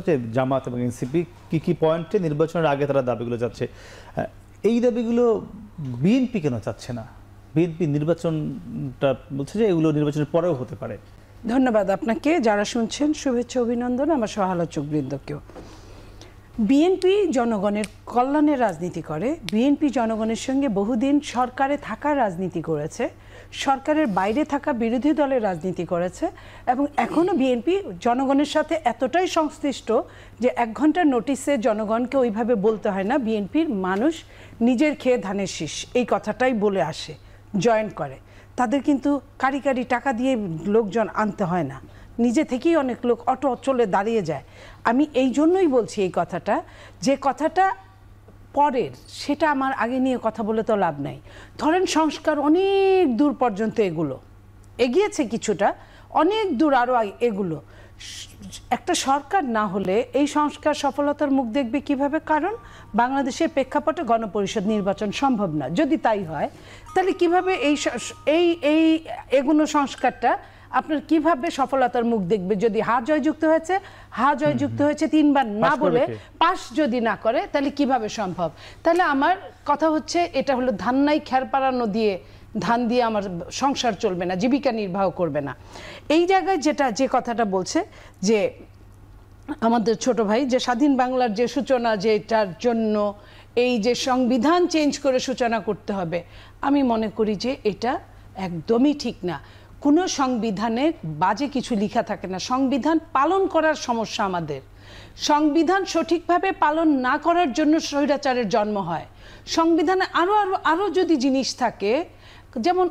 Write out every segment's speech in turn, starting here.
যে জামাত এবং এনসিপি কি পয়েন্টে নির্বাচনের আগে তারা দাবিগুলো যাচ্ছে, এই দাবিগুলো বিএনপি কেন চাচ্ছে না? বিএনপি নির্বাচনটা বলছে যে এগুলো নির্বাচনের পরেও হতে পারে। ধন্যবাদ আপনাকে, যারা শুনছেন শুভেচ্ছা অভিনন্দন আমার সহালোচক বৃন্দকেও। বিএনপি জনগণের কল্যাণের রাজনীতি করে, বিএনপি জনগণের সঙ্গে বহুদিন সরকারে থাকার রাজনীতি করেছে, সরকারের বাইরে থাকা বিরোধী দলের রাজনীতি করেছে, এবং এখনও বিএনপি জনগণের সাথে এতটাই সংশ্লিষ্ট যে 1 ঘন্টার নোটিসে জনগণকে ওইভাবে বলতে হয় না। বিএনপির মানুষ নিজের খেয়ে ধানের শীষ এই কথাটাই বলে আসে, জয়েন করে। তাদের কিন্তু কারি কারি টাকা দিয়ে লোকজন আনতে হয় না, নিজে থেকেই অনেক লোক অটো চলে দাঁড়িয়ে যায়। আমি এই জন্যই বলছি এই কথাটা, যে কথাটা পরের, সেটা আমার আগে নিয়ে কথা বলে তো লাভ নাই। ধরেন সংস্কার অনেক দূর পর্যন্ত এগিয়েছে কিছুটা, অনেক দূর আরও এগুলো। একটা সরকার না হলে এই সংস্কার সফলতার মুখ দেখবে কিভাবে? কারণ বাংলাদেশের প্রেক্ষাপটে গণপরিষদ নির্বাচন সম্ভব না। যদি তাই হয় তাহলে কিভাবে এই এগুলো সংস্কারটা আপনার কিভাবে সফলতার মুখ দেখবে? যদি হা জয়যুক্ত হয়েছে, 3 বার না বলে পাস যদি না করে, তাহলে কিভাবে সম্ভব? তাহলে আমার কথা হচ্ছে, এটা হলো ধান নাই খ্যার পাড়ানো দিয়ে, ধান দিয়ে আমার সংসার চলবে না, জীবিকা নির্বাহ করবে না। এই জায়গায় যে কথাটা বলছে যে আমাদের ছোট ভাই, যে স্বাধীন বাংলার যে সূচনা, যেটার জন্য এই যে সংবিধান চেঞ্জ করে সূচনা করতে হবে, আমি মনে করি যে এটা একদমই ঠিক না। কোনো সংবিধানে বাজে কিছু লেখা থাকে না, সংবিধান পালন করার সমস্যা আমাদের। সংবিধান সঠিকভাবে পালন না করার জন্য স্বৈরাচারের জন্ম হয়। সংবিধানে আরও যদি জিনিস থাকে, যেমন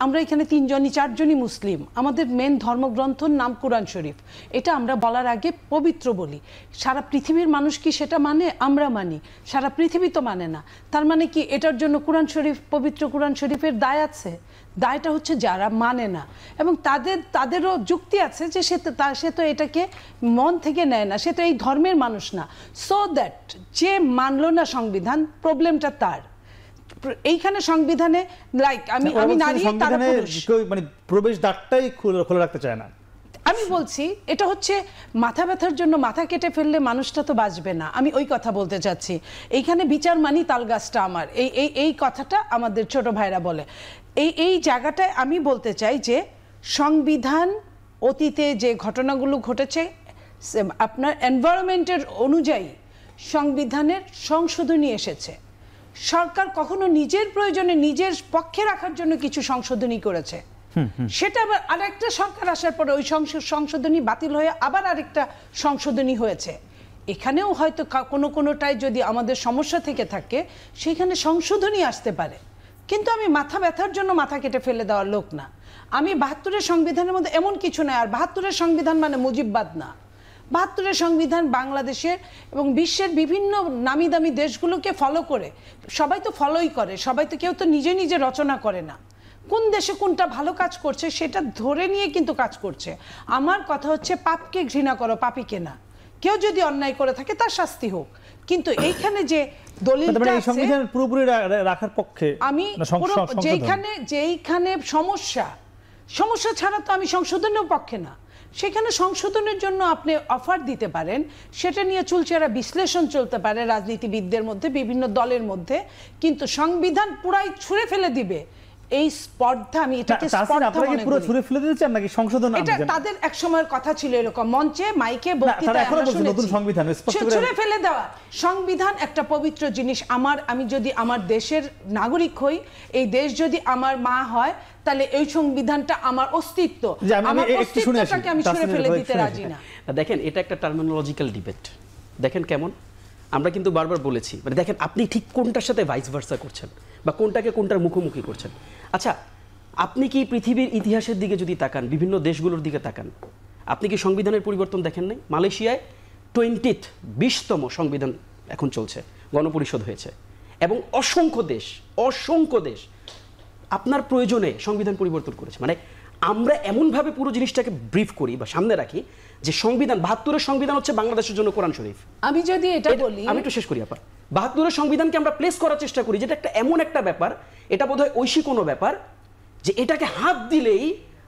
আমরা এখানে 4জনই মুসলিম, আমাদের মেন ধর্মগ্রন্থর নাম কোরআন শরীফ, এটা আমরা বলার আগে পবিত্র বলি। সারা পৃথিবীর মানুষ কি সেটা মানে? আমরা মানি, সারা পৃথিবী তো মানে না। তার মানে কি এটার জন্য কোরআন শরীফ, পবিত্র কোরআন শরীফের দায় আছে? দায়টা হচ্ছে যারা মানে না, এবং তাদেরও যুক্তি আছে যে সে তো এটাকে মন থেকে নেয় না, সে তো এই ধর্মের মানুষ না। সো দ্যাট যে মানলো না সংবিধান, প্রবলেমটা তার। এইখানে সংবিধানে আমি নারী, তারা পুরুষ, মানে প্রবেশ দ্বারটাই খোলা রাখতে চায় না। আমি বলছি এটা হচ্ছে মাথা ব্যথার জন্য মাথা কেটে ফেললে মানুষটা তো বাঁচবে না। আমি ওই কথা বলতে চাচ্ছি। এইখানে বিচার মানি তাল গাছটা আমার, এই কথাটা আমাদের ছোট ভাইরা বলে। এই জায়গাটায় আমি বলতে চাই যে সংবিধান অতীতে যে ঘটনাগুলো ঘটেছে, আপনার এনভায়রনমেন্টের অনুযায়ী সংবিধানের সংশোধনী এসেছে। সরকার কখনো নিজের প্রয়োজনে নিজের পক্ষে রাখার জন্য কিছু সংশোধনী করেছে, সেটা আবার আরেকটা সরকার আসার পরে ওই সংশোধনী বাতিল হয়ে আবার আরেকটা সংশোধনী হয়েছে। এখানেও হয়তো কোনোটায় যদি আমাদের সমস্যা থেকে থাকে, সেখানে সংশোধনী আসতে পারে। কিন্তু আমি মাথা ব্যথার জন্য মাথা কেটে ফেলে দেওয়ার লোক না। আমি 72-এর সংবিধানের মধ্যে এমন কিছু নয়, আর 72-এর সংবিধান মানে মুজিববাদ না। 72-এর সংবিধান বাংলাদেশের এবং বিশ্বের বিভিন্ন নামি দামি দেশগুলোকে ফলো করে, সবাই তো ফলোই করে, সবাই তো, কেউ তো নিজে নিজে রচনা করে না। কোন দেশে কোনটা ভালো কাজ করছে সেটা ধরে নিয়ে কিন্তু কাজ করছে। আমার কথা হচ্ছে পাপকে ঘৃণা করো, পাপীকে না। কেউ যদি অন্যায় করে থাকে তার শাস্তি হোক, কিন্তু এইখানে যে দলিলটা আছে সংবিধান পুরোপুরি রাখার পক্ষে আমি, যেইখানে সমস্যা ছাড়া তো আমি সংশোধনের পক্ষে না। সেখানে সংশোধনের জন্য আপনি অফার দিতে পারেন, সেটা নিয়ে চুলচেরা বিশ্লেষণ চলতে পারে রাজনীতিবিদদের মধ্যে, বিভিন্ন দলের মধ্যে, কিন্তু সংবিধান পুরাই ছুঁড়ে ফেলে দিবে এই স্পর্ধা, আমি এটাকে স্পর্ধা মনে করি। পুরো ছুঁড়ে ফেলে দিয়েছেন নাকি সংশোধন? এটা তাদের এক সময়ের কথা ছিল, এরকম মঞ্চে মাইকে বক্তৃতায় আমরা শুনেছি নতুন সংবিধান ছুঁড়ে ফেলে দেওয়া। সংবিধান একটা পবিত্র জিনিস। আমি যদি আমার দেশের নাগরিক হই, এই দেশ যদি আমার মা হয়, তাহলে এই সংবিধানটা আমার অস্তিত্ব, আমার অস্তিত্বটাকে আমি ছুঁড়ে ফেলে দিতে রাজি না। দেখেন, এটা একটা টার্মিনোলজিক্যাল ডিবেট। দেখেন কেমন, আমরা কিন্তু বারবার বলেছি, মানে দেখেন আপনি ঠিক কোনটার সাথে ভাইস ভার্সা করছেন বা কোনটাকে কোনটার মুখোমুখি করছেন। আচ্ছা, আপনি কি পৃথিবীর ইতিহাসের দিকে যদি তাকান, বিভিন্ন দেশগুলোর দিকে তাকান, আপনি কি সংবিধানের পরিবর্তন দেখেন নাই? মালয়েশিয়ায় 20তম সংবিধান এখন চলছে, গণপরিষদ হয়েছে, এবং অসংখ্য দেশ আপনার প্রয়োজনে সংবিধান পরিবর্তন করেছে। মানে আমরা এমনভাবে পুরো জিনিসটাকে ব্রিফ করি বা সামনে রাখি যে সংবিধান, 72-এর সংবিধান হচ্ছে বাংলাদেশের জন্য কোরআন শরীফ। আমি যদি এটা বলি, আমি একটু শেষ করি আপা। 72-এর সংবিধানকে আমরা প্লেস করার চেষ্টা করি যেটা একটা এমন একটা ব্যাপার, এটা বোধহয় ঐশী কোনো ব্যাপার যে এটাকে হাত দিলেই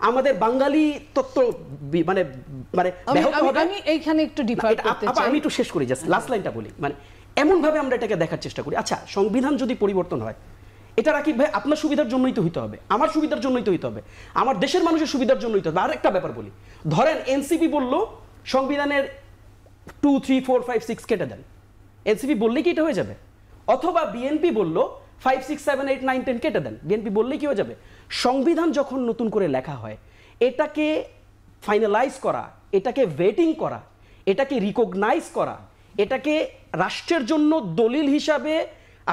আমাদের বাঙালি তত্ত্ব মানে মানে ব্যাহত হবে। আমি এইখানে একটু ডিফার করতে চাই। আমি একটু শেষ করি, জাস্ট লাস্ট লাইনটা বলি। মানে এমন ভাবে আমরা এটাকে দেখার চেষ্টা করি, আচ্ছা সংবিধান যদি পরিবর্তন হয়, এটা রাকিব ভাই আপনার সুবিধার জন্যই তো হইতে হবে, আমার সুবিধার জন্যই তো হইতে হবে, আমার দেশের মানুষের সুবিধার জন্যই তো হবে। আর একটা ব্যাপার বলি, ধরেন এনসিপি বললো সংবিধানের 2, 3, 4, 5, 6 কেটে দেন, এনসিপি বললেই কি এটা হয়ে যাবে? অথবা বিএনপি বললো 5, 6, 7, 8, 9, 10 কেটে দেন, বিএনপি বললেই কি হয়ে যাবে? সংবিধান যখন নতুন করে লেখা হয়, এটাকে ফাইনালাইজ করা, এটাকে ভেটিং করা, এটাকে রিকগনাইজ করা, এটাকে রাষ্ট্রের জন্য দলিল হিসাবে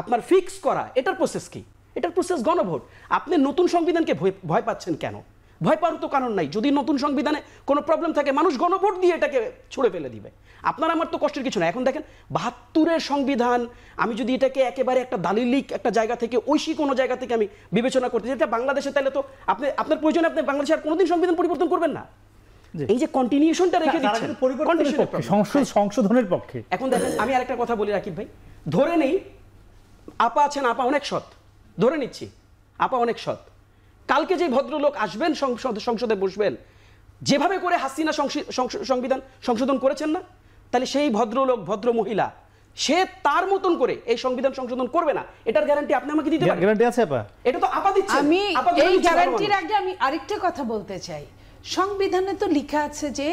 আপনার ফিক্স করা, এটার প্রসেস কি? এটার প্রসেস গণভোট। আপনি নতুন সংবিধানকে ভয় পাচ্ছেন কেন? ভয় পাওয়ার তো কারণ নাই। যদি নতুন সংবিধানে কোনো প্রবলেম থাকে, মানুষ গণভোট দিয়ে এটাকে ছুড়ে ফেলে দিবে। আপনার আমার তো কষ্টের কিছু না। এখন দেখেন 72-এর সংবিধান, আমি যদি এটাকে একেবারে একটা দালিলিক একটা জায়গা থেকে, ঐশী কোনো জায়গা থেকে আমি বিবেচনা করতে চাই, এটা বাংলাদেশে, তাহলে তো আপনার প্রয়োজনে আপনি বাংলাদেশে আর কোনোদিন সংবিধান পরিবর্তন করবেন না। এই যে কন্টিনিউশনটা রেখে দিচ্ছেন, সংশোধনের পক্ষে। এখন দেখেন আমি আরেকটা কথা বলি রাকিব ভাই, ধরে নেই আপা আছেন, আপা অনেক সৎ, ধরে নিচ্ছি আপা অনেক সৎ, কালকে যে ভদ্রলোক আসবেন সংসদে বসবেন, যেভাবে করে হাসিনা সংবিধান সংশোধন করেছেন না, তাহলে সেই ভদ্রলোক ভদ্র মহিলা সে তার মতন করে এই সংবিধান সংশোধন করবে না, এটার গ্যারান্টি আপনি আমাকে দিতে পারেন? গ্যারান্টি আছে আপা? এটা তো আপা দিচ্ছে। আমি এই গ্যারান্টির আগে আমি আরেকটা কথা বলতে চাই। সংবিধানে তো লেখা আছে যে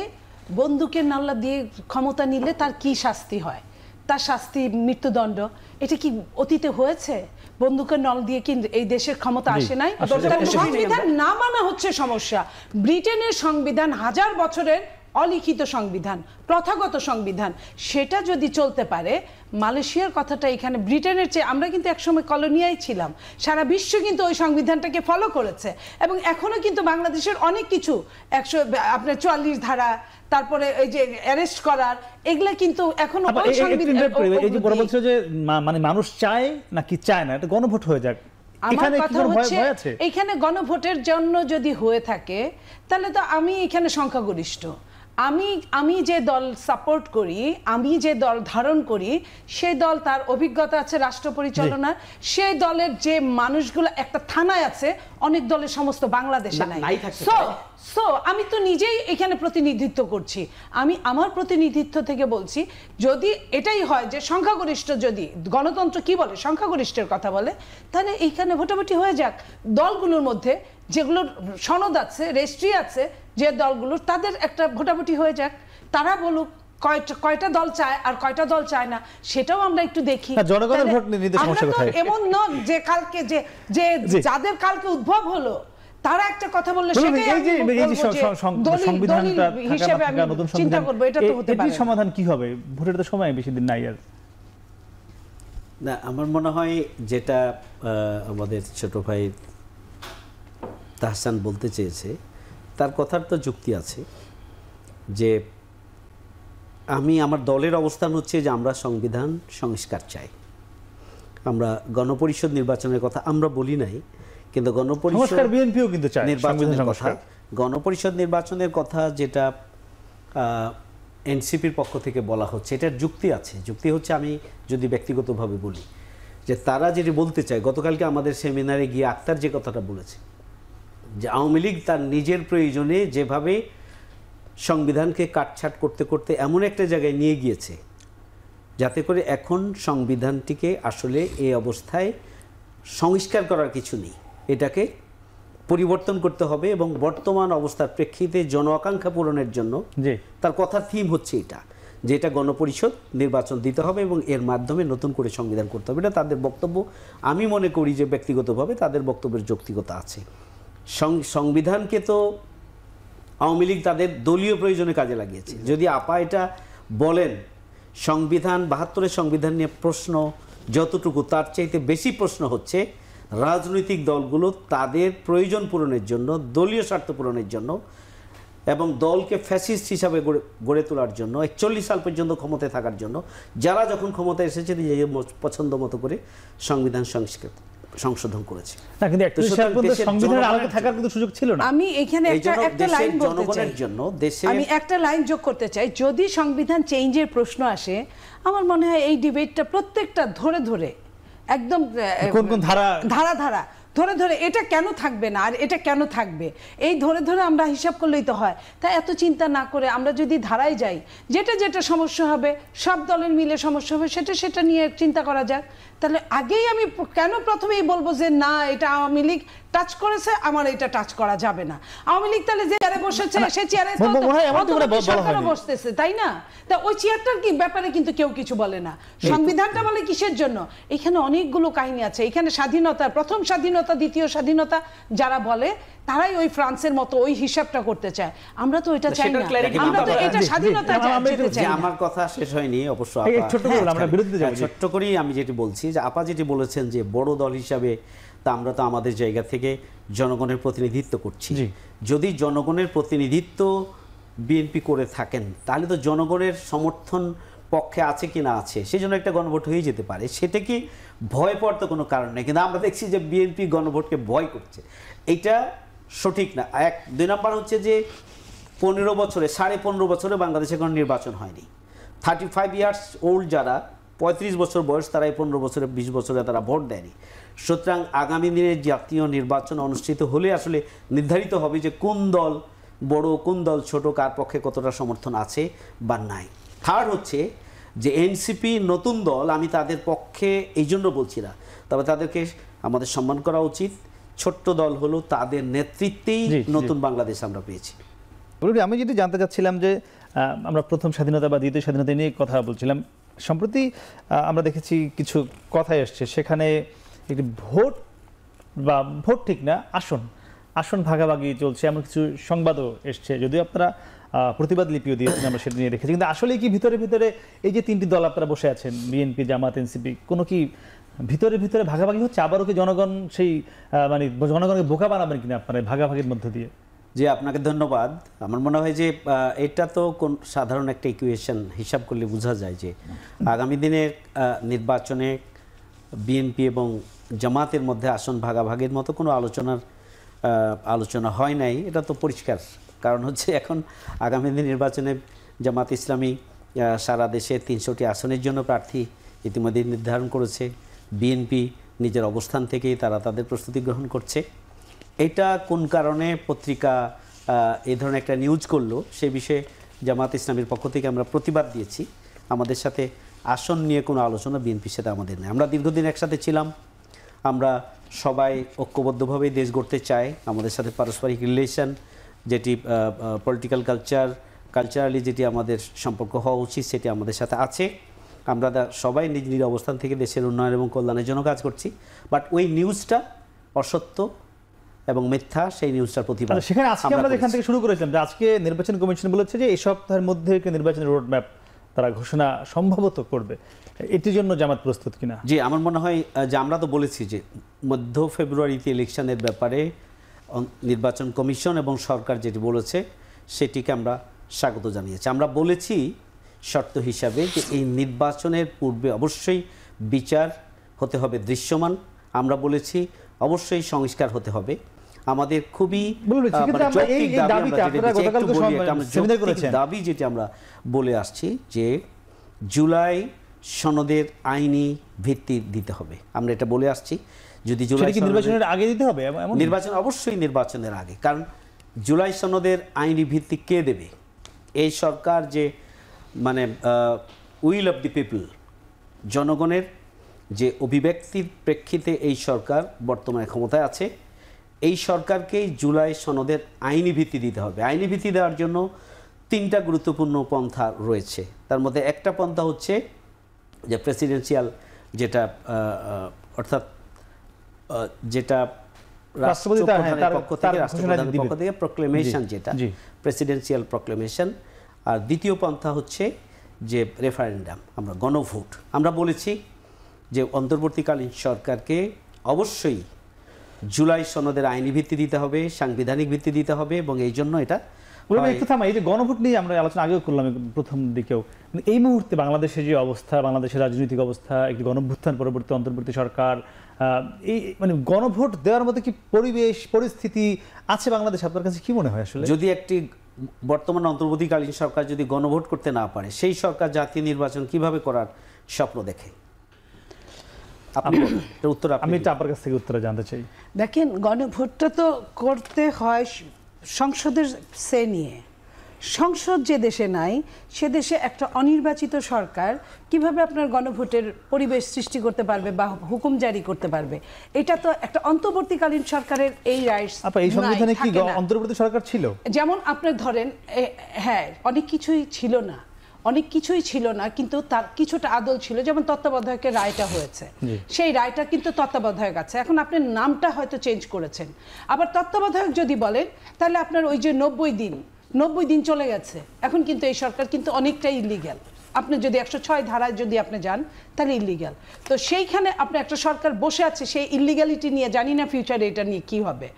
বন্দুকের নাল্লা দিয়ে ক্ষমতা নিলে তার কি শাস্তি হয়, তার শাস্তি মৃত্যুদণ্ড। এটা কি অতীতে হয়েছে? বন্দুকের নল দিয়ে কি এই দেশের ক্ষমতা আসে নাই? সংবিধান না মানা হচ্ছে সমস্যা। ব্রিটেনের সংবিধান 1000 বছরের অলিখিত সংবিধান, প্রথাগত সংবিধান, সেটা যদি চলতে পারে, মালয়েশিয়ার কথাটা এখানে ব্রিটেনের চেয়ে, আমরা কিন্তু একসময় কলোনিয়াই ছিলাম, সারা বিশ্ব কিন্তু ওই সংবিধানটাকে ফলো করেছে, এবং এখনো কিন্তু বাংলাদেশের অনেক কিছু 144 ধারা, তারপরে এই যে অ্যারেস্ট করার, এগুলা কিন্তু এখনো ওই সংবিধান। এই যে বড় বলছে যে মানে মানুষ চায় নাকি চায় না, এটা গণভোট হয়ে যাক, আমার কথা হচ্ছে এখানে গণভোটের জন্য যদি হয়ে থাকে, তাহলে তো আমি এখানে সংখ্যাগরিষ্ঠ, আমি যে দল সাপোর্ট করি, আমি যে দল ধারণ করি, সেই দল, তার অভিজ্ঞতা আছে রাষ্ট্র পরিচালনার, সেই দলের যে মানুষগুলো একটা থানায় আছে, অনেক দলের সমস্ত বাংলাদেশে নাই। সো আমি তো নিজেই এখানে প্রতিনিধিত্ব করছি, আমি আমার প্রতিনিধিত্ব থেকে বলছি, যদি এটাই হয় যে সংখ্যাগরিষ্ঠ, যদি গণতন্ত্র কি বলে, সংখ্যাগরিষ্ঠের কথা বলে, তাহলে এইখানে ভোটাভুটি হয়ে যাক। দলগুলোর মধ্যে যেগুলোর সনদ আছে, রেজিস্ট্রি আছে, যে দলগুলোর, তাদের একটা ভোটাভুটি হয়ে যাক, তারা বলুক কয়টা দল চায় আর কয়টা দল চায় না, সেটাও আমরা একটু দেখি। জনগণের ভোট নিতে সমস্যা কোথায়? এমন নয় যে কালকে যে যাদের কালকে উদ্ভব হলো তারা একটা কথা বললে চিন্তা করবো, এটা তো হতে পারে। সমাধান কি হবে? ভোটের তো সময় বেশি দিন নাই আর। না, আমার মনে হয় যেটা আমাদের ছোট ভাই তাহসান বলতে চেয়েছে, তার কথার তো যুক্তি আছে। যে আমার দলের অবস্থান হচ্ছে যে আমরা সংবিধান সংস্কার চাই, আমরা গণপরিষদ নির্বাচনের কথা আমরা বলি নাই, কিন্তু গণপরিষদ নির্বাচনের কথা, গণপরিষদ নির্বাচনের কথা যেটা এনসিপির পক্ষ থেকে বলা হচ্ছে, এটার যুক্তি আছে। যুক্তি হচ্ছে, আমি যদি ব্যক্তিগতভাবে বলি, যে তারা যেটি বলতে চায়, গতকালকে আমাদের সেমিনারে গিয়ে আক্তার যে কথাটা বলেছে, যে আওয়ামী লীগ তার নিজের প্রয়োজনে যেভাবে সংবিধানকে কাটছাট করতে করতে এমন একটা জায়গায় নিয়ে গিয়েছে, যাতে করে এখন সংবিধানটিকে আসলে এই অবস্থায় সংস্কার করার কিছু নেই, এটাকে পরিবর্তন করতে হবে, এবং বর্তমান অবস্থার প্রেক্ষিতে জন আকাঙ্ক্ষা পূরণের জন্য তার কথার থিম হচ্ছে এটা, যে এটা গণপরিষদ নির্বাচন দিতে হবে এবং এর মাধ্যমে নতুন করে সংবিধান করতে হবে। এটা তাদের বক্তব্য। আমি মনে করি যে ব্যক্তিগতভাবে তাদের বক্তব্যের যৌক্তিকতা আছে। সংবিধানকে তো আওয়ামী লীগ তাদের দলীয় প্রয়োজনে কাজে লাগিয়েছে। যদি আপা এটা বলেন সংবিধান, 72-এর সংবিধান নিয়ে প্রশ্ন যতটুকু, তার চাইতে বেশি প্রশ্ন হচ্ছে রাজনৈতিক দলগুলো তাদের প্রয়োজন পূরণের জন্য, দলীয় স্বার্থ পূরণের জন্য, এবং দলকে ফ্যাসিস্ট হিসাবে গড়ে তোলার জন্য, 41 সাল পর্যন্ত ক্ষমতায় থাকার জন্য, যারা যখন ক্ষমতায় এসেছে নিজেদের পছন্দ মতো করে সংবিধান সংশোধন করেছে। না, কিন্তু 41 সাল পর্যন্ত সংবিধানের আলোকে থাকার কিন্তু সুযোগ ছিল না। আমি এখানে একটা লাইন বলতে চাই, জন্য দেশে আমি একটা লাইন যোগ করতে চাই। যদি সংবিধান চেঞ্জের প্রশ্ন আসে, আমার মনে হয় এই ডিবেটটা প্রত্যেকটা ধরে ধরে একদম কোন কোন ধারা ধরে ধরে এটা কেন থাকবে না আর এটা কেন থাকবে, এই ধরে ধরে আমরা হিসাব করলেই তো হয়। তাই এত চিন্তা না করে আমরা যদি ধারায় যাই, যেটা যেটা সমস্যা হবে, সব দলের মিলে সমস্যা হবে, সেটা সেটা নিয়ে চিন্তা করা যাক। তাহলে আগেই আমি কেন প্রথমেই বলবো যে না এটা আওয়ামী লীগ টাচ করেছে, আমার এটা টাচ করা যাবে না। আওয়ামী লীগ তাহলে যে চেয়ারে বসেছে সে চেয়ারে সরকারও বসতেছে, তাই না? তা ওই চেয়ারটার কি ব্যাপারে কিন্তু কেউ কিছু বলে না। সংবিধানটা বলে কিসের জন্য? এখানে অনেকগুলো কাহিনী আছে। এখানে স্বাধীনতা, প্রথম স্বাধীনতা, দ্বিতীয় স্বাধীনতা যারা বলে তারাই ওই ফ্রান্সের মতো ওই হিসাবটা করতে চায়। আমরা তো ওইটা চাই না, আমরা তো এটা স্বাধীনতা চাই। আমার কথা শেষ হয়নি অবশ্য, ছোট্ট করেই আমি যেটি বলছি যে আপা যেটি বলেছেন যে বড় দল হিসাবে তা আমরা তো আমাদের জায়গা থেকে জনগণের প্রতিনিধিত্ব করছি। যদি জনগণের প্রতিনিধিত্ব বিএনপি করে থাকেন তাহলে তো জনগণের সমর্থন পক্ষে আছে কি না আছে সেই জন্য একটা গণভোট হয়ে যেতে পারে, সেটা কি ভয় পাওয়ার তো কোনো কারণ নেই। কিন্তু আমরা দেখছি যে বিএনপি গণভোটকে ভয় করছে, এটা সঠিক না। এক, 2 নম্বর হচ্ছে যে 15 বছরে 15.5 বছরে বাংলাদেশে কোনো নির্বাচন হয়নি। 35 ইয়ার্স ওল্ড যারা 35 বছর বয়স তারা 15 বছরে 20 বছরে তারা ভোট দেয়নি। সুতরাং আগামী দিনে জাতীয় নির্বাচন অনুষ্ঠিত হলে আসলে নির্ধারিত হবে যে কোন দল বড় কোন দল ছোট, কার পক্ষে কতটা সমর্থন আছে বা নাই। থার্ড হচ্ছে যে এনসিপি নতুন দল, আমি তাদের পক্ষে এই জন্য বলছি না, তবে তাদেরকে আমাদের সম্মান করা উচিত। ছোট্ট দল হলো তাদের নেতৃত্বেই নতুন বাংলাদেশ আমরা পেয়েছি। আমি যদি জানতে চাচ্ছিলাম যে আমরা প্রথম স্বাধীনতা বা দ্বিতীয় স্বাধীনতা নিয়ে কথা বলছিলাম, সম্প্রতি আমরা দেখেছি কিছু কথাই আসছে, সেখানে একটি ভোট ঠিক না, আসন ভাগাভাগি চলছে, এমন কিছু সংবাদও এসছে। যদিও আপনারা প্রতিবাদ লিপিও দিয়েছেন, আমরা সেটা নিয়ে রেখেছি। কিন্তু আসলে কি ভিতরে ভিতরে এই যে 3টি দল আপনারা বসে আছেন, বিএনপি, জামাত, এনসিপি, কোনো কি ভিতরে ভিতরে ভাগাভাগি হচ্ছে? আবারও কি জনগণ সেই মানে জনগণকে বোকা বানাবেন কিনা আপনারা ভাগাভাগির মধ্য দিয়ে? জি, আপনাকে ধন্যবাদ। আমার মনে হয় যে এটা তো কোন সাধারণ একটা ইকুয়েশন হিসাব করলে বোঝা যায় যে আগামী দিনের নির্বাচনে বিএনপি এবং জামাতের মধ্যে আসন ভাগাভাগির মতো কোনো আলোচনা হয় নাই, এটা তো পরিষ্কার। কারণ হচ্ছে এখন আগামী দিন নির্বাচনে জামাত ইসলামী সারা দেশে 300টি আসনের জন্য প্রার্থী ইতিমধ্যে নির্ধারণ করেছে। বিএনপি নিজের অবস্থান থেকেই তারা তাদের প্রস্তুতি গ্রহণ করছে। এটা কোন কারণে পত্রিকা এই ধরনের একটা নিউজ করলো সে বিষয়ে জামাত ইসলামীর পক্ষ থেকে আমরা প্রতিবাদ দিয়েছি। আমাদের সাথে আসন নিয়ে কোনো আলোচনা বিএনপির সাথে আমাদের নেই। আমরা দীর্ঘদিন একসাথে ছিলাম, আমরা সবাই ঐক্যবদ্ধভাবেই দেশ গড়তে চাই। আমাদের সাথে পারস্পরিক রিলেশন যেটি পলিটিক্যাল কালচারালি যেটি আমাদের সম্পর্ক হওয়া উচিত সেটি আমাদের সাথে আছে। আমরা সবাই নিজ নিজ অবস্থান থেকে দেশের উন্নয়ন এবং কল্যাণের জন্য কাজ করছি। বাট ওই নিউজটা অসত্য এবং মিথ্যা, সেই নিউজটার প্রতিবাদ। সেখানে আজকে আমরা যেখান থেকে শুরু করেছিলাম যে আজকে নির্বাচন কমিশন বলেছে যে এই সপ্তাহের মধ্যে নির্বাচনের রোডম্যাপ তারা ঘোষণা সম্ভবত করবে। এটির জন্য জামাত প্রস্তুত কিনা? জি, আমার মনে হয় যে আমরা তো বলেছি যে মধ্য ফেব্রুয়ারিতে ইলেকশনের ব্যাপারে নির্বাচন কমিশন এবং সরকার যেটি বলেছে সেটিকে আমরা স্বাগত জানিয়েছি। আমরা বলেছি শর্ত হিসাবে যে এই নির্বাচনের পূর্বে অবশ্যই বিচার হতে হবে দৃশ্যমান। আমরা বলেছি অবশ্যই সংস্কার হতে হবে। আমাদের খুবই দাবি যেটি আমরা বলে আসছি যে জুলাই সনদের আইনি ভিত্তি দিতে হবে, আমরা এটা বলে আসছি। যদি জুলাই নির্বাচনের আগে দিতে হবে, নির্বাচন অবশ্যই নির্বাচনের আগে, কারণ জুলাই সনদের আইনি ভিত্তি কে দেবে? এই সরকার যে মানে উইল অফ দি পিপল, জনগণের যে অভিব্যক্তির প্রেক্ষিতে এই সরকার বর্তমানে ক্ষমতায় আছে, এই সরকারকেই জুলাই সনদের আইনি ভিত্তি দিতে হবে। আইনি ভিত্তি দেওয়ার জন্য 3টা গুরুত্বপূর্ণ পন্থা রয়েছে। তার মধ্যে একটা পন্থা হচ্ছে যে প্রেসিডেন্সিয়াল, যেটা অর্থাৎ যেটা রাষ্ট্রপ্রধানের পক্ষ থেকে প্রক্লেমেশন, যেটা প্রেসিডেন্সিয়াল প্রক্লেমেশন। আর দ্বিতীয় পন্থা হচ্ছে যে রেফারেন্ডাম, আমরা গণভোট। আমরা বলেছি যে অন্তর্বর্তীকালীন সরকারকে অবশ্যই জুলাই সনদের আইনি ভিত্তি দিতে হবে, সাংবিধানিক ভিত্তি দিতে হবে, এবং এই জন্য এটা একটু থামা। এই যে গণভোট নিয়ে আমরা আলোচনা আগেও করলাম প্রথম দিকেও, এই মুহূর্তে বাংলাদেশের যে অবস্থা, বাংলাদেশের রাজনৈতিক অবস্থা, একটি গণভ্যুত্থান পরবর্তী অন্তর্বর্তী সরকার, এই মানে গণভোট দেওয়ার মতো কি পরিবেশ পরিস্থিতি আছে বাংলাদেশ? আপনার কাছে কি মনে হয় আসলে? যদি একটি বর্তমান অন্তর্বর্তীকালীন সরকার যদি গণভোট করতে না পারে, সেই সরকার জাতীয় নির্বাচন কিভাবে করার স্বপ্ন দেখে? আপনি বলুন, এটার উত্তর আপনি আমি দিন। এটা আপনার কাছ থেকে উত্তরে জানতে চাই। দেখেন, গণভোটটা তো করতে হয় সংসদের সে নিয়ে। সংসদ যে দেশে নাই, সে দেশে একটা অনির্বাচিত সরকার কিভাবে আপনার গণভোটের পরিবেশ সৃষ্টি করতে পারবে বা হুকুম জারি করতে পারবে? এটা তো একটা অন্তর্বর্তীকালীন সরকারের এই রাইটস আপা, এই সংবিধানে কি অন্তর্বর্তী সরকার ছিল? যেমন আপনি ধরেন, হ্যাঁ, অনেক কিছুই ছিল না, অনেক কিছুই ছিল না, কিন্তু তার কিছুটা আদল ছিল। যেমন তত্ত্বাবধায়কের রায়টা হয়েছে, সেই রায়টা কিন্তু তত্ত্বাবধায়ক আছে। এখন আপনার নামটা হয়তো চেঞ্জ করেছেন। আবার তত্ত্বাবধায়ক যদি বলেন, তাহলে আপনার ওই যে 90 দিন চলে গেছে, এখন কিন্তু এই সরকার কিন্তু অনেকটাই ইলিগ্যাল। আপনি যদি 106 ধারায় যদি আপনি যান, তাহলে ইলিগ্যাল। তো সেইখানে আপনি একটা সরকার বসে আছে, সেই ইলিগ্যালিটি নিয়ে জানি না ফিউচারে এটা নিয়ে কি হবে।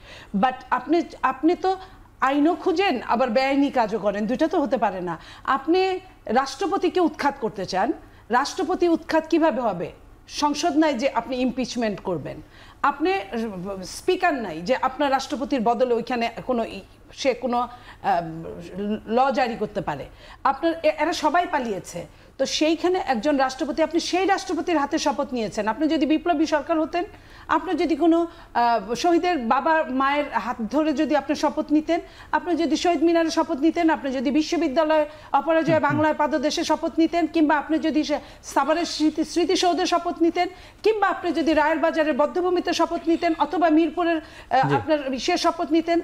বাট আপনি তো আইনও খুঁজেন, আবার বেআইনি কাজও করেন, দুইটা তো হতে পারে না। আপনি রাষ্ট্রপতিকে উৎখাত করতে চান, রাষ্ট্রপতি উৎখাত কিভাবে হবে? সংসদ নাই যে আপনি ইমপিচমেন্ট করবেন, আপনি স্পিকার নাই যে আপনার রাষ্ট্রপতির বদলে ওইখানে সে কোনো ল জারি করতে পারে। আপনার এরা সবাই পালিয়েছে, তো সেইখানে একজন রাষ্ট্রপতি, আপনি সেই রাষ্ট্রপতির হাতে শপথ নিয়েছেন। আপনি যদি বিপ্লবী সরকার হতেন, আপনি যদি কোনো শহীদের বাবা মায়ের হাত ধরে যদি আপনি শপথ নিতেন, আপনি যদি শহীদ মিনারে শপথ নিতেন, আপনি যদি বিশ্ববিদ্যালয় অপরাজয় বাংলায় পাদদেশে শপথ নিতেন, কিংবা আপনি যদি সাভারের স্মৃতিসৌধে শপথ নিতেন, কিংবা আপনি যদি রায়ের বাজারের বদ্ধভূমিতে শপথ নিতেন, অথবা মিরপুরের আপনার সে শপথ নিতেন,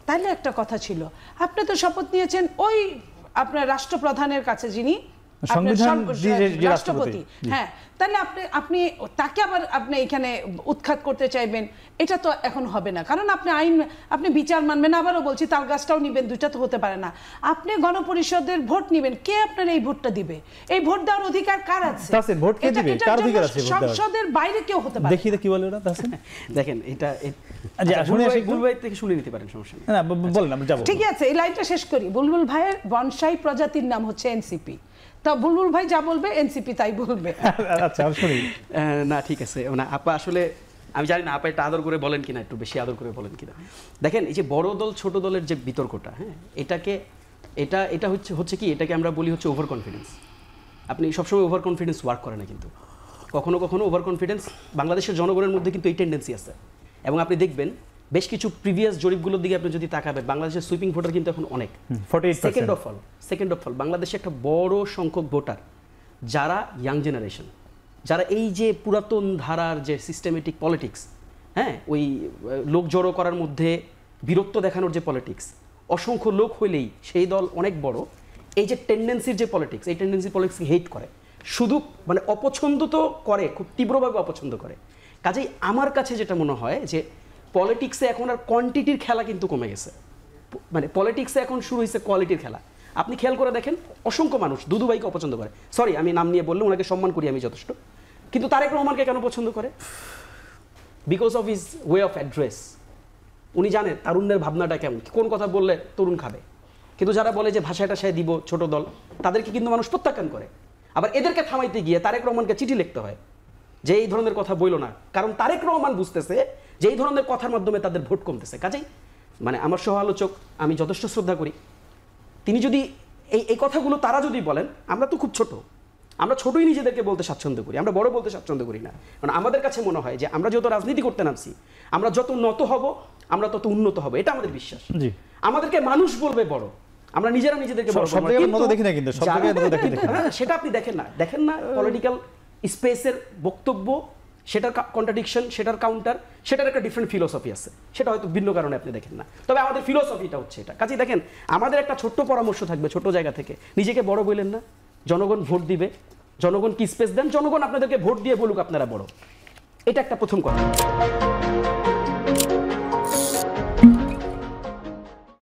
তাহলে একটা কথা ছিল। আপনি তো শপথ নিয়েছেন ওই আপনার রাষ্ট্রপ্রধানের কাছে, যিনি রাষ্ট্রপতি। হ্যাঁ, তাহলে আপনি তাকে আবার আপনি এখানে উৎখাত করতে চাইবেন, এটা তো এখন হবে না। কারণ আপনি বিচার মানবেন, আবারও বলছি তাল গাছটাও নিবেন, দুইটা তো হতে পারে না। আপনি গণপরিষদের ভোট নিবেন, কে আপনার এই ভোটটা দিবে? এই ভোট দেওয়ার অধিকার কার আছে? সংসদের বাইরে কেউ হতে পারে। দেখি কি বলে ওরা। দেখেন, এটা বুলবুল থেকে শুনে নিতে পারেন, সমস্যা নেই। না, বলেন, আমরা যাব। ঠিক আছে, এই লাইনটা শেষ করি। বুলবুল ভাইয়ের বনসাই প্রজাতির নাম হচ্ছে এনসিপি। তা বুলবুল ভাই যা বলবে এনসিপি তাই বলবে। আচ্ছা, শুনি। না, ঠিক আছে। মানে আপা, আসলে আমি জানি না আপা এটা আদর করে বলেন কিনা, একটু বেশি আদর করে বলেন কিনা। দেখেন, এই যে বড় দল ছোট দলের যে বিতর্কটা, হ্যাঁ, এটা হচ্ছে কি, এটাকে আমরা বলি হচ্ছে ওভার কনফিডেন্স। আপনি সবসময় ওভার কনফিডেন্স ওয়ার্ক করে না, কিন্তু কখনো কখনো ওভার কনফিডেন্স বাংলাদেশের জনগণের মধ্যে কিন্তু এই টেন্ডেন্সি আছে। এবং আপনি দেখবেন বেশ কিছু প্রিভিয়াস জরিপগুলোর দিকে আপনি যদি তাকাবেন, বাংলাদেশের সুইপিং ভোটার কিন্তু এখন অনেক। সেকেন্ড অফ অল বাংলাদেশে একটা বড় সংখ্যক ভোটার যারা ইয়াং জেনারেশন, যারা এই যে পুরাতন ধারার যে সিস্টেমেটিক পলিটিক্স, হ্যাঁ, ওই লোক জড়ো করার মধ্যে বীরত্ব দেখানোর যে পলিটিক্স, অসংখ্য লোক হইলেই সেই দল অনেক বড়, এই যে টেন্ডেন্সির যে পলিটিক্স, এই টেন্ডেন্সি পলিটিক্সকে হেট করে, শুধু মানে অপছন্দ তো করে, খুব তীব্রভাবে অপছন্দ করে। কাজেই আমার কাছে যেটা মনে হয় যে পলিটিক্সে এখন আর কোয়ান্টিটির খেলা কিন্তু কমে গেছে, মানে পলিটিক্সে এখন শুরু হয়েছে কোয়ালিটির খেলা। আপনি খেয়াল করে দেখেন, অসংখ্য মানুষ দুদু ভাইকে অপছন্দ করে। সরি, আমি নাম নিয়ে বললে, ওনাকে সম্মান করি আমি যথেষ্ট, কিন্তু তারেক রহমানকে কেন পছন্দ করে? Because of his way of address. উনি জানেন তারুণ্যের ভাবনাটা কেমন, কোন কথা বললে তরুণ খাবে। কিন্তু যারা বলে যে ভাষাটা সে দিব ছোট দল, তাদেরকে কিন্তু মানুষ প্রত্যাখ্যান করে। আবার এদেরকে থামাইতে গিয়ে তারেক রহমানকে চিঠি লিখতে হয় যে এই ধরনের কথা বইলো না, কারণ তারেক রহমান বুঝতেছে যে এই ধরনের কথার মাধ্যমে তাদের ভোট কমতেছে। কাজেই মানে আমার সহ আলোচক আমি যথেষ্ট শ্রদ্ধা করি, তিনি যদি এই কথাগুলো তারা যদি বলেন, আমরা তো খুব ছোট, আমরা ছোটই নিজেদেরকে বলতে স্বাচ্ছন্দ্য করি, আমরা বড় বলতে স্বাচ্ছন্দ্য করি না। কারণ আমাদের কাছে মনে হয় যে আমরা যত রাজনীতি করতে নামছি, আমরা যত নত হব, আমরা তত উন্নত হব, এটা আমাদের বিশ্বাস। আমাদেরকে মানুষ বলবে বড়, আমরা নিজেরা নিজেদেরকে বড় দেখি না, কিন্তু সেটা আপনি দেখেন না পলিটিক্যাল স্পেসের বক্তব্য, সেটার কন্ট্রাডিকশন, সেটার কাউন্টার, সেটার একটা ডিফারেন্ট ফিলোসফি আছে, সেটা হয়তো ভিন্ন কারণে আপনি দেখেন না, তবে আমাদের ফিলোসফিটা হচ্ছে এটা। কাজেই দেখেন, আমাদের একটা ছোট্ট পরামর্শ থাকবে ছোট জায়গা থেকে, নিজেকে বড় বললেন না, জনগণ ভোট দিবে, জনগণ কি স্পেস দেন, জনগণ আপনাদেরকে ভোট দিয়ে বলুক আপনারা বড়, এটা একটা প্রথম কথা।